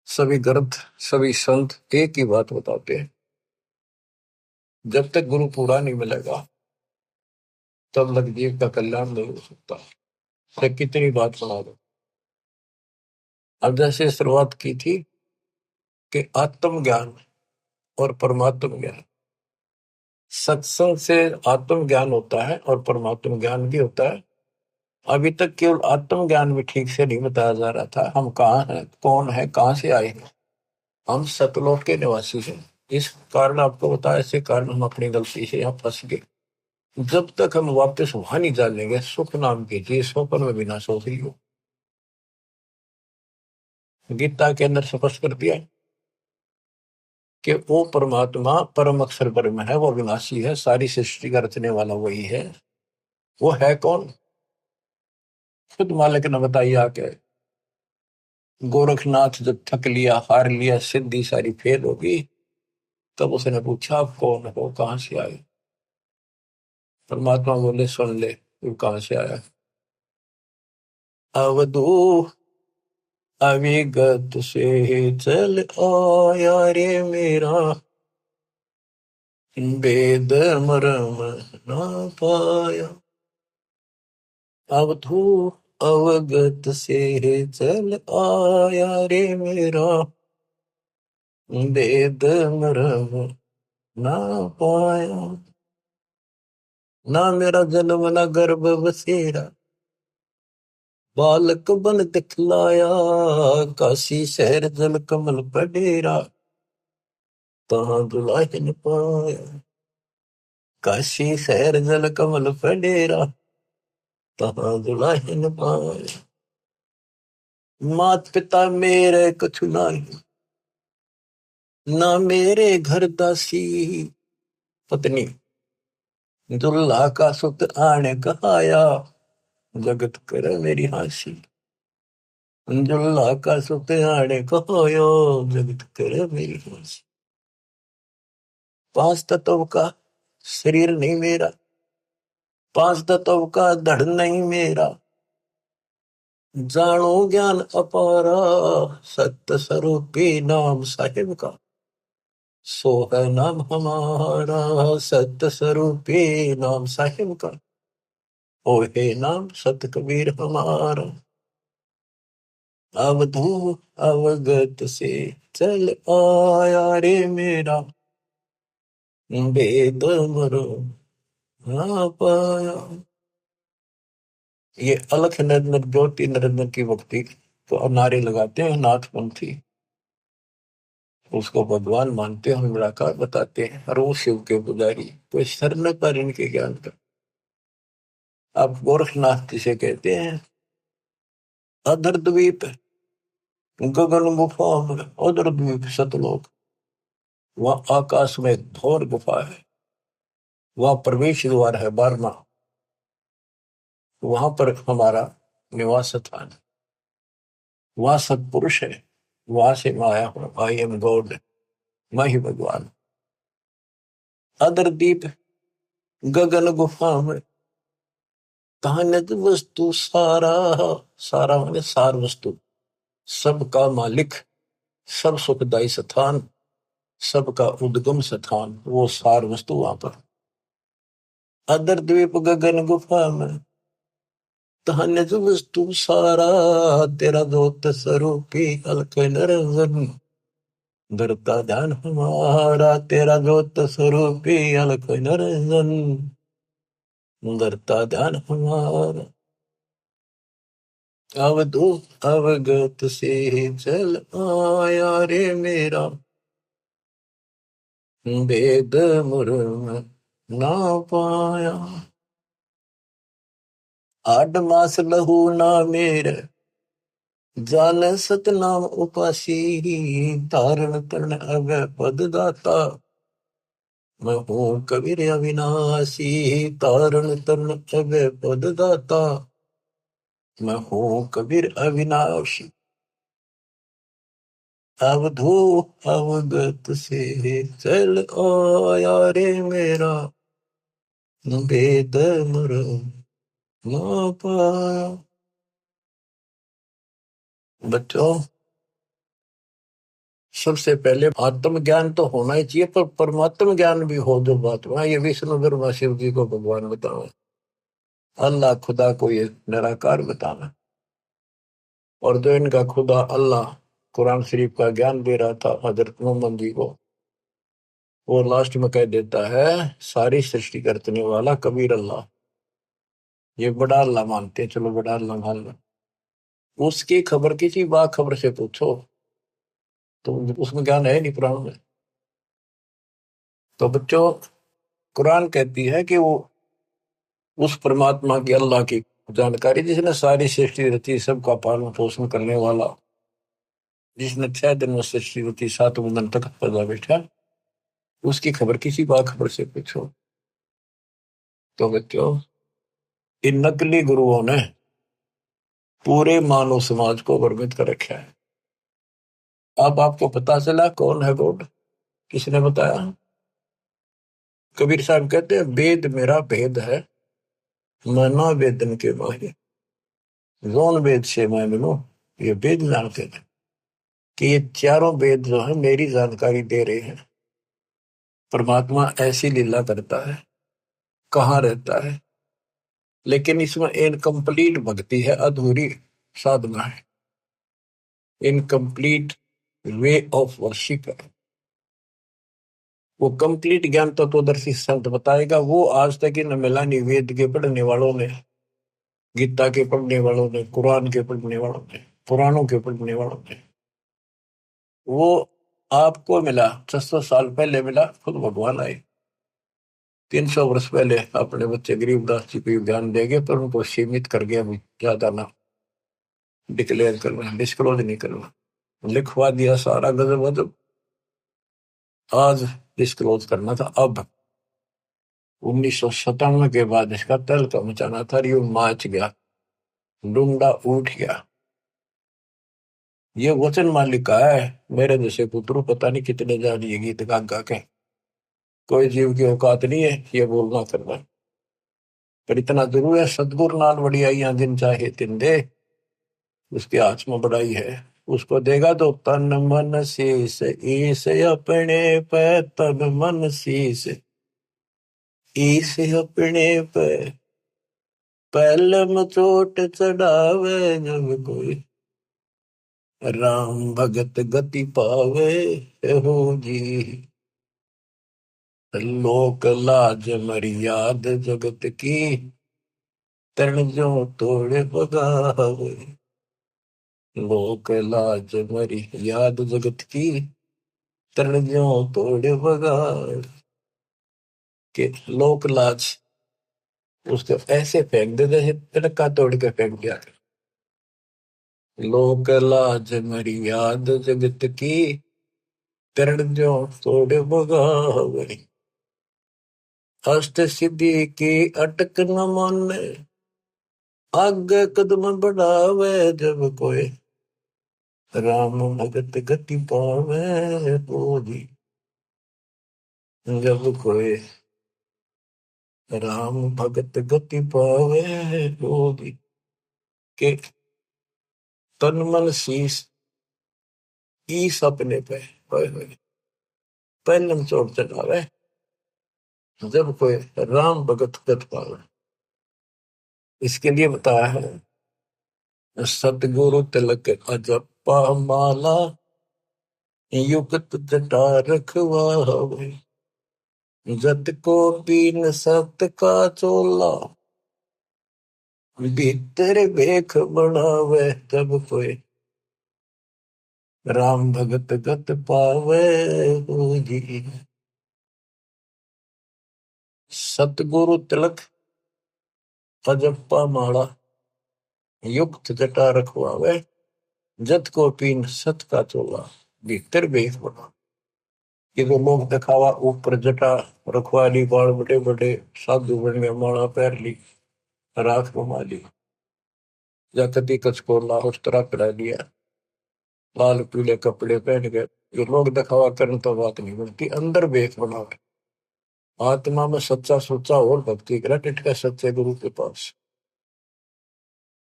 सभी ग्रंथ सभी संत एक ही बात बताते हैं, जब तक गुरु पूरा नहीं मिलेगा तब तक जीव का कल्याण नहीं हो सकता। तो कितनी बात सुना दो। अब जैसे शुरुआत की थी कि आत्म ज्ञान और परमात्म ज्ञान, सत्संग से आत्म ज्ञान होता है और परमात्म ज्ञान भी होता है। अभी तक केवल आत्म ज्ञान भी ठीक से नहीं बताया जा रहा था। हम कहाँ हैं, कौन है, कहाँ से आए हैं। हम सतलोक के निवासी हैं। इस कारण आपको बताया, ऐसे कारण हम अपनी गलती से यहाँ फंस गए। जब तक हम वापस वहां नहीं जानेंगे, सुख नाम की चीज स्वप्न में बिना सो रही हो। गीता के अंदर स्पष्ट कर दिया कि वो परमात्मा परम अक्षर ब्रह्म है, वो विनाशी है, सारी सृष्टि का रचने वाला वही है। वो है कौन, खुद मालिक ने बताइए आके। गोरखनाथ जब थक लिया, हार लिया, सिद्धि सारी फेल होगी, तब उसने पूछा आप कौन हो, कहां से आए। परमात्मा बोले सुन ले, तू कहां से आया। अवधू अविगत से चल आया रे मेरा, वेद मरम ना पाया। अवधू अवगत से चल आया रे मेरा, वेद मरम ना पाया। ना मेरा जन्म ना गर्भ बसेरा, बालक बन दिखलाया। काशी शहर जल कमल पडेरा, तहाँ दुलाहिन पाया। काशी शहर जल कमल पडेरा, तहाँ दुलाहिन पाया। मात पिता मेरे कछु नाही, ना मेरे घर दासी। पत्नी दुल्हा का सुत आने कहाया, जगत करे मेरी हासी। दुल्हा का सुत आने कहाया, जगत करे मेरी हासी। पांच तत्व का शरीर नहीं मेरा, पांच तत्व का धड़ नहीं मेरा। जानो ज्ञान अपारा सत्य स्वरूपी नाम साहिब का, सो है नाम हमारा सत्य स्वरूपी नाम साहिब का, ओ हे नाम सत कबीर हमारा। अवधू अवगत से चल आया रे मेरा, वेद मरो ना पाया। ये अलख निरंजन ज्योति निरंजन की भक्ति तो नारे लगाते हैं नाथपंथी, उसको भगवान मानते हैं, निराकार बताते हैं, और वो शिव के पुजारी, कोई सर न पर इनके ज्ञान का। आप गोरखनाथ जिसे कहते हैं, अधर द्वीप गगन गुफा में, अधर द्वीप सतलोक, वह आकाश में एक घोर गुफा है, वह प्रवेश द्वार है 12वां, वहां पर हमारा निवास स्थान, वहां सत्पुरुष है, वहां से मैं आया हूं, आई एम गॉड, मैं ही भगवान। अधर दीप गगन गुफा में, कहानित वस्तु सारा, सारा माने सार वस्तु, सबका मालिक, सब सुखदायी स्थान, सबका उद्गम स्थान, वो सार वस्तु वहां पर। अदर द्वीप गगन गुफा में, कहानित वस्तु सारा, तेरा दोत स्वरूपी अलख निरंजन, धरता ध्यान हमारा, तेरा दोत स्वरूपी अलख निरंजन, धरता ध्यान हमारा। अवधू अवगत से चल आया रे मेरा, वेद मुरम ना पाया। 8 मास लहू ना मेरे, जान सतनाम उपासी, तारण तरण अब पद दाता, मैं हूँ कबीर अविनाशी, तारण तरण अब पद दाता, मैं हूँ कबीर अविनाशी। अवधू अवगत से चल आया रे मेरा, वेद मुरम ना पाया। बच्चों, सबसे पहले आत्म ज्ञान तो होना ही चाहिए, पर परमात्म ज्ञान भी हो जो बात वहां, ये विष्णु ब्रह्मा शिव जी को भगवान बतावे, अल्लाह खुदा को ये निराकार बताना। और जो इनका खुदा अल्लाह कुरान शरीफ का ज्ञान दे रहा था हजरत मोहम्मद जी को, वो लास्ट में कह देता है सारी सृष्टि करने वाला कबीर अल्लाह, ये बड़ा अल्लाह मानते हैं, चलो बड़ा अल्लाह मान लो। उसकी खबर किसी बा खबर से पूछो तो उसमें ज्ञान है नहीं कुरान में। तो बच्चों, कुरान कहती है कि वो उस परमात्मा की, अल्लाह की जानकारी, जिसने सारी सृष्टि रची, सबका पालन पोषण करने वाला, जिसने 6 दिन में सृष्टि रची, 7वें दिन तक पैदा बैठा, उसकी खबर किसी बाखबर से पूछो। तो बच्चों, इन नकली गुरुओं ने पूरे मानव समाज को भ्रमित कर रखा है। अब आपको पता चला कौन है गॉड, किसने बताया? कबीर साहब कहते हैं, वेद मेरा भेद है, मैं ना वेदन के माहिर, जोन वेद से मैं मिलूं, ये वेद जानते थे कि ये चारों वेद जो है मेरी जानकारी दे रहे हैं। परमात्मा ऐसी लीला करता है, कहाँ रहता है, लेकिन इसमें इनकम्प्लीट भक्ति है, अधूरी साधना है, इनकम्प्लीट वे ऑफ वर्शिप है। वो कंप्लीट ज्ञान तत्वदर्शी संत बताएगा, वो आज तक इन मिला नहीं, वेद के पढ़ने वालों ने, गीता के पढ़ने वालों ने, कुरान के पढ़ने वालों ने, पुराणों के पढ़ने वालों ने। वो आपको मिला 600 साल पहले मिला, खुद भगवान आए 300 वर्ष पहले, अपने बच्चे गरीबदास जी को ज्ञान देंगे, पर उनको सीमित कर गया, ज्यादा ना डिक्लेयर करना, डिस्क्लोज नहीं करना, लिखवा दिया सारा गजब गजब। आज डिस्क्लोज करना था, अब 1997 के बाद इसका तहलका मचाना था, यूं माच गया, डूंडा उठ गया। ये वचन मालिक का है, मेरे जैसे पुत्र पता नहीं कितने जान ये गीत गा गा के, कोई जीव की औकात नहीं है ये बोलना करना, पर इतना जरूर है, सतगुरु नाल वड़ी आइया जिन चाहे तिन दे, उसके हाथ में बढ़ाई है, उसको देगा तो तन मन शीस ईस अपने पे, तन मन शीस ईस अपने पे, पहलम चोट चढ़ावे जब कोई, राम भगत गति पावे हो जी। लोक लाज मर्याद जगत की, तरण जो तोड़े बगावे। लोक लाज मर्याद जगत की, तरण जो तोड़े बगावे। के लोक लाज उसको ऐसे फेंक दे जैसे तिनका तोड़ के फेंक दिया। लोक लाज मर्याद जगत की, तरण जो तोड़े बगावे। अष्ट सिद्धि की अटक न माने, आगे कदम बढ़ावे जब कोई, राम भगत गति पावे बोधी। जब कोई राम भगत गति पावे बोधी, के तन मन शीस ईस अपने पे, पहलम चोट चढ़ावे जब कोई राम भगत गति पावे। इसके लिए बताया है, सतगुरु तिलक अजपा माला, युगत जटा रखवावे। जत को पीन सत का चोला, भीतर बेख बढ़ावे जब कोई, राम भगत गत पावे हो जी। सतगुरु तिलक अजप्पा माला, युक्त जटा रखवावे। जत को पीन सत का चोला, भीतर बेख बढ़ावे। ये तो लोग दिखावा, ऊपर जटा रखवा ली, बाल बड़े बड़े साधु बन गए, माला पैर ली, राख घुमा ली, या कदी कचकोला उस तरह करा लिया, लाल पीले कपड़े पहन गए। जो लोग दिखावा करने तो बात नहीं बनती, अंदर बेख बनावे। आत्मा में सच्चा सोचा और भक्ति करा, टिटका सच्चे गुरु के पास।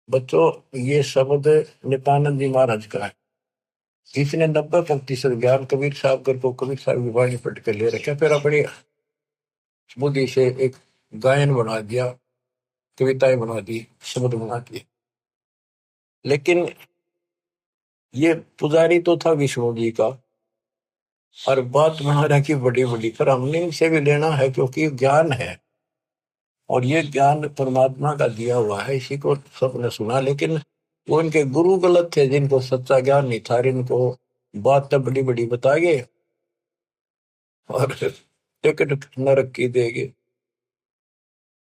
बच्चों, ये शब्द नित्यानंद जी महाराज का है। इसने 90% ज्ञान कबीर साहब को कबीर साहब की वाणी पढ़ के ले रखे, फिर अपनी बुद्धि से एक गायन बना दिया, कविताएं बना दी, शब्द बना दिए। लेकिन ये पुजारी तो था विष्णु जी का, और बात महाराज की बड़ी बड़ी, पर हमने इनसे भी लेना है क्योंकि ज्ञान है, और ये ज्ञान परमात्मा का दिया हुआ है, इसी को सबने सुना। लेकिन वो इनके गुरु गलत थे, जिनको सच्चा ज्ञान नहीं था, इनको बात तो बड़ी बड़ी बताएंगे और टिकट नरक की देंगे।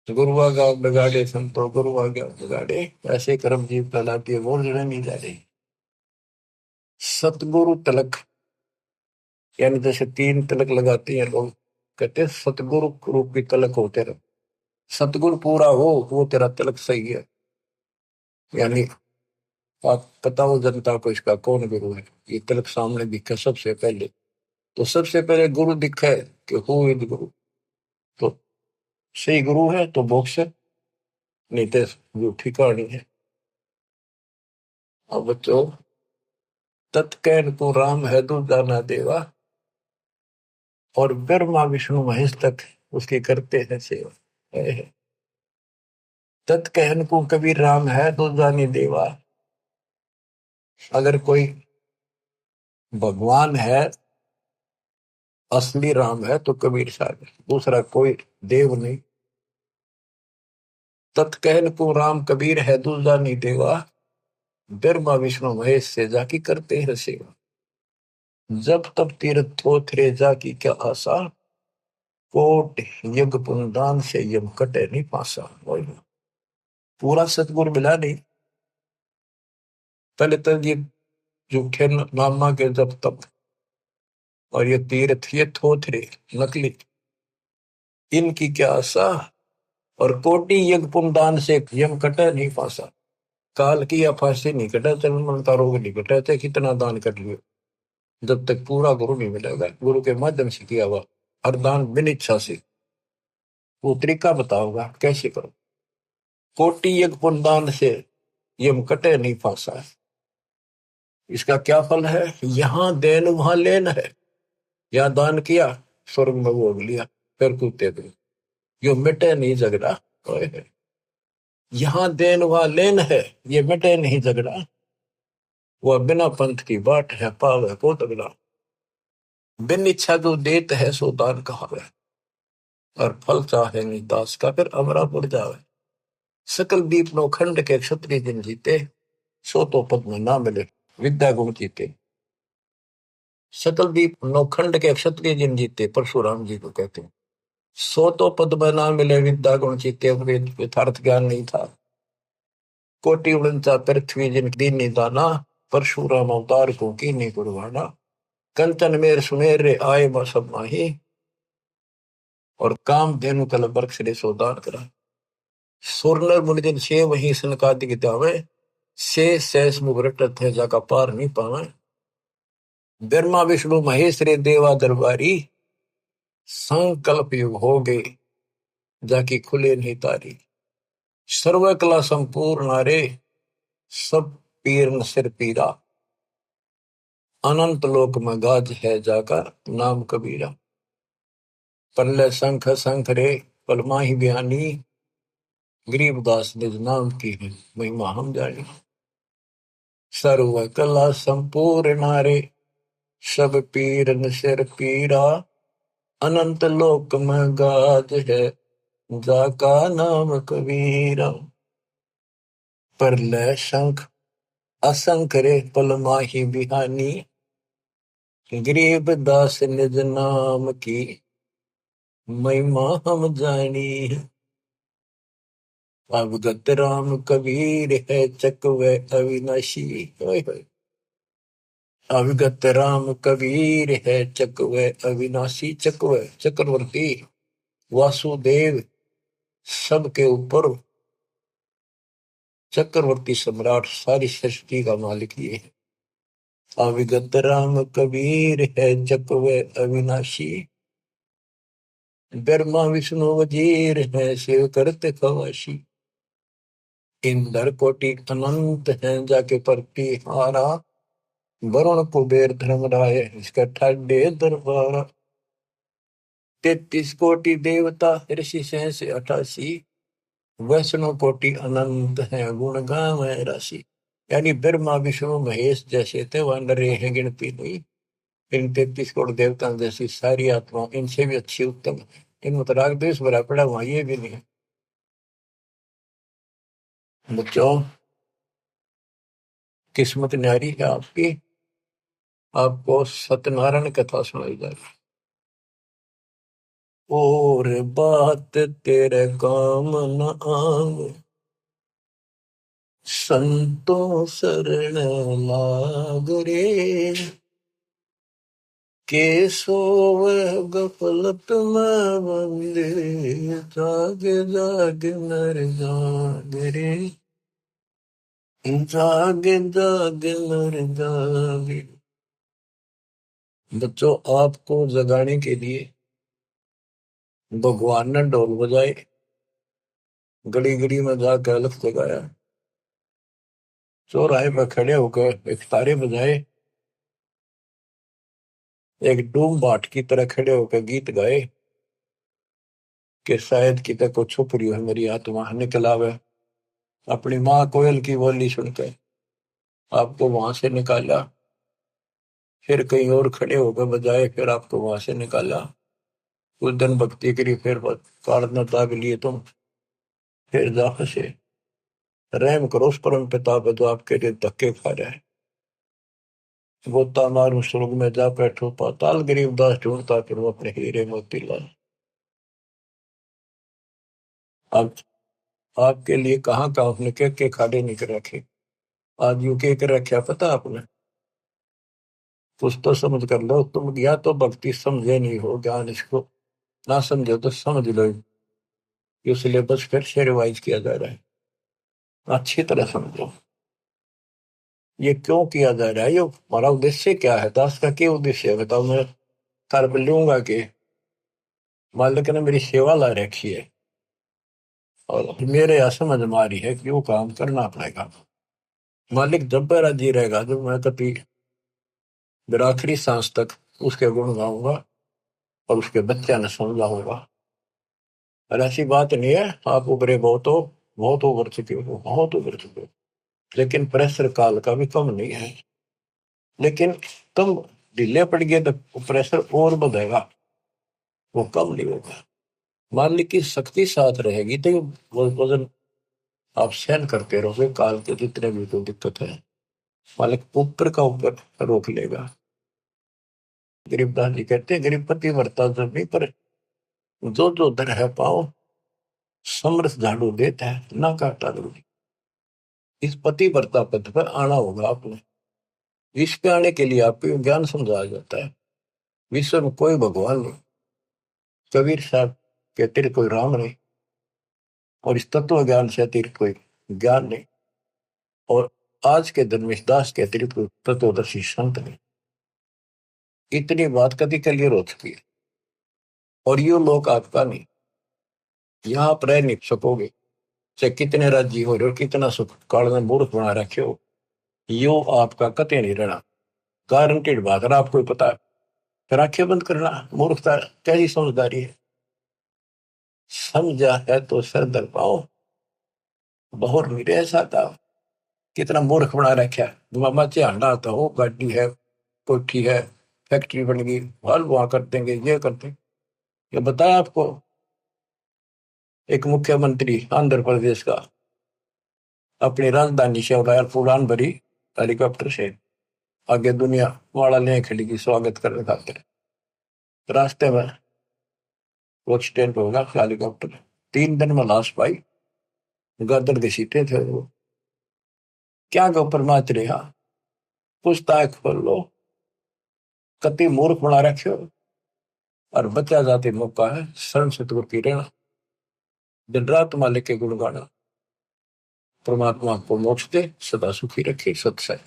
गुरुआ गाँव बिगाड़े संतो, गुरुआ गाँव बिगाड़े, ऐसे कर्म जीव कहलाती है, वो जड़े नहीं जा रही। सतगुरु तिलक, यानी जैसे 3 तिलक लगाते हैं लोग, कहते हैं सतगुरु रूप की तिलक हो तेरा, सतगुरु पूरा हो वो तेरा तिलक सही है। यानी आप बताओ जनता को इसका कौन गुरु है, ये तिलक सामने दिखे सबसे पहले, तो सबसे पहले गुरु दिखे कि हु इज गुरु, तो सही गुरु है तो मोक्ष है, नहीं तो झूठी कहानी है। अब बच्चों, तत्कैन को राम है दूजा ना देवा, और ब्रह्मा विष्णु महेश तक उसकी करते हैं सेवा। तत्कहन को कबीर राम है दूजा नहीं देवा। अगर कोई भगवान है, असली राम है, तो कबीर साहब है, दूसरा कोई देव नहीं। तत्कहन को राम कबीर है दूजा नहीं देवा, ब्रह्मा विष्णु महेश से जाकी करते हैं सेवा। जब तब तीर्थ थोथरे जाकी क्या आशा, कोट यज्ञ पुनदान से यम कटे नहीं पासा। पूरा सतगुरु मिला नहीं, पहले तो ये झूठे नामा के जब तब, और ये तीर्थ ये थोथरे नकली, इनकी क्या आशा, और कोटि यज्ञ पुनदान से यम कटे नहीं पासा। काल की या फांसी नहीं कटा, जन्म का रोग नहीं कटा, थे कितना दान कर लियो, जब तक पूरा गुरु नहीं मिलेगा, गुरु के माध्यम से किया हुआ हर दान बिन इच्छा से। वो तरीका बताओगा कैसे करो। कोटि यज्ञ पुनदान से ये कटे नहीं फांसा है। इसका क्या फल है? यहां देन वहां लेन है। यहाँ दान किया, स्वर्ग में भोग लिया, फिर कूदते गए। यो मिटे नहीं झगड़ा। यहाँ देन वहां लेन है, ये मिटे नहीं झगड़ा। वह बिना पंथ की बाट है, पाव है को तगड़ा। बिन इच्छा जो देत है सो दान कहावे, और फल चाहे नहीं दास का फिर अमरा पड़ जावे। सकल दीप नो खंड के क्षत्रिय जिन जीते, सो तो पद में ना मिले विद्या गुण जीते। सकल दीप नौखंड के क्षत्रिय जिन जीते, परशुराम जी को कहते हैं। सो तो पद में ना मिले विद्या गुण जीते, यथार्थ ज्ञान नहीं था। कोटि उड़नता पृथ्वी जिन दीन दाना, परशुराम अवतार को की नहीं कुर्बाना। कंचन मेर सुमेर रे आए सब माही, और काम धेनु कल बरक्ष रे सोदान करा। सुरनर मुनिजन से वही सनकादि गितावे, से सैस मुगरटत है जाका पार नहीं पावे। ब्रह्मा विष्णु महेश रे देवा दरबारी, संकल्प युग हो गए जाकी खुले नहीं तारी। सर्व कला संपूर्ण नारे, सब पीर न सिर पीरा। अनंत लोक में गाज है जाका नाम कबीरा। पल्ले शंख शंख रे पलमा ही बयानी, गरीबदास निज नाम की है महिमा हम जानी। सर्व कला संपूर्ण नारे, सब पीर न सिर पीरा। अनंत लोक में गाज है जाका नाम कबीरा। परलय शंख असंख रे पलमा ही बिहानी, गरीब दास निज नाम की महिमा हम जानी। अवगत राम कबीर है चकवे अविनाशी। अवगत राम कबीर है चकवे अविनाशी। चकवे चक्रवर्ती, वासुदेव सबके ऊपर चक्रवर्ती सम्राट, सारी सृष्टि का मालिक ये है। अविगत राम कबीर है चकवे अविनाशी, ब्रह्मा विष्णु वजीर है शिव करते खवाशी। इंद्र कोटि अनंत है जाके परती हारा, वरुण कुबेर धर्म राय इसका ठाडे दरबारा। 33 कोटि देवता ऋषि सहस 88, वैष्णव कोटि अनंत है गुण गावे राशि। यानी ब्रह्मा विष्णु महेश जैसे थे वह नरे हैं गिनती नहीं। इन 33 करोड़ देवता जैसी सारी आत्मा इनसे भी अच्छी उत्तम, इनमें तो राग द्वेष भरा पड़ा, वहां ये भी नहीं है। बच्चों, किस्मत न्यारी है आपकी। आपको सत्यनारायण कथा सुनाई जाए। और बात तेरे काम न आवे, संतों शरण लाग रे। के सोवे गफलत में बंदे, जाग जाग नर जाग रे। जाग जाग नर जाग। बच्चों, आपको जगाने के लिए भगवान ने ढोल बजाए, गली गली में जाकर अलख जगाया, चौराहे पर खड़े होकर एक तारे बजाए, एक डूम बाट की तरह खड़े होकर गीत गाए कि शायद कितने को छुप रही है मेरी आत्मा निकल आवे। अपनी माँ कोयल की बोली सुनकर आपको वहां से निकाला, फिर कहीं और खड़े होकर बजाए, फिर आपको वहां से निकाला। कुछ दिन भक्ति करी, फिर कारण दाग लिए तुम, फिर जा फंसे। रहम करो उस परम पिता पे जो आपके लिए धक्के खा रहा है। गोता मारू स्वर्ग में जा बैठो पाताल, गरीबदास ढूंढता फिर वो अपने हीरे मोती लाल। अब आपके लिए कहाँ का आपने के खाड़े निकल रखे। आज यू के रखा पता आपने? कुछ तो समझ कर लो तुम, या तो भक्ति समझे नहीं हो, ज्ञान इसको ना समझो तो समझ लो। ये सिलेबस फिर से रिवाइज किया जा रहा है, अच्छी तरह समझो। ये क्यों किया जा रहा है, ये हमारा उद्देश्य क्या है, दास का क्या उद्देश्य है बताओ। मैं कर लूंगा कि मालिक ने मेरी सेवा ला रखी है और मेरे यहाँ समझ में आ रही है कि वो काम करना पड़ेगा। मालिक जब मेरा जी रहेगा, जब मैं कभी मेरा आखिरी सांस तक उसके गुण गाऊंगा और उसके बच्चे ने समझाऊंगा। और ऐसी बात नहीं है आप उभरे बहुत हो, बहुत उभर चुके हो, बहुत उभर चुके हो, लेकिन प्रेशर काल का भी कम नहीं है। लेकिन तुम ढीले पड़ गए तो प्रेशर और बढ़ेगा, वो कम नहीं होगा। मान ली की शक्ति साथ रहेगी तो वो वजन आप सहन करते रहोगे, काल के जितने भी कोई दिक्कत है मालिक ऊपर का ऊपर रोक लेगा। गरीबदास जी कहते हैं गरीबपति वर्ता जब नहीं, पर जो जो दर है पाओ समरस झाड़ू देता है ना काटा जरूरी। इस पति वर्ता पद पर आना होगा आपने। विश्व पे आने के लिए आपको ज्ञान समझाया जाता है। विश्व में कोई भगवान नहीं, कबीर साहब के अतिरिक्त कोई राम नहीं, और इस तत्व ज्ञान से अतिरिक्त कोई ज्ञान नहीं, और आज के धर्मेश दास के अतिरिक्त कोई तत्वदर्शी संत नहीं। इतनी बात कभी क्लियर हो चुकी है, और ये लोग आपका नहीं, यहाँ आप रह नहीं सकोगे चाहे कितने राज्य हो रहे हो, कितना सुख काल में मूर्ख बना रखे हो, यो आपका कतई नहीं रहना। गारंटेड बात है, आपको ही पता है। फिर आंखें बंद करना मूर्खता, कैसी समझदारी है। समझा है तो सर दर पाओ, बहुत मेरे ऐसा था। कितना मूर्ख बना रखा है, मामा झांडा आता हो, गाड़ी है, कोठी है, फैक्ट्री बन गई, हल वहां कर देंगे, ये कर देंगे। ये बताया आपको एक मुख्यमंत्री आंध्र प्रदेश का अपनी राजधानी से उड़ान भरी हेलीकॉप्टर से, आगे दुनिया वाला ले खड़ी की स्वागत करने खातिर। रास्ते में वो एक्सीडेंट होगा, हेलीकॉप्टर 3 दिन में लाश पाई, गर्दन घसीटे थे वो। क्या के ऊपर नाच रहा, पूछताछ खोल लो, कति मूर्ख बना रखे हो। और बचा जाते मौका है शर्म से तो पी रहना, दिन रात मालिक के गुण गाना। परमात्मा को मोक्ष दे, सदा सुखी रखे, सत्संग।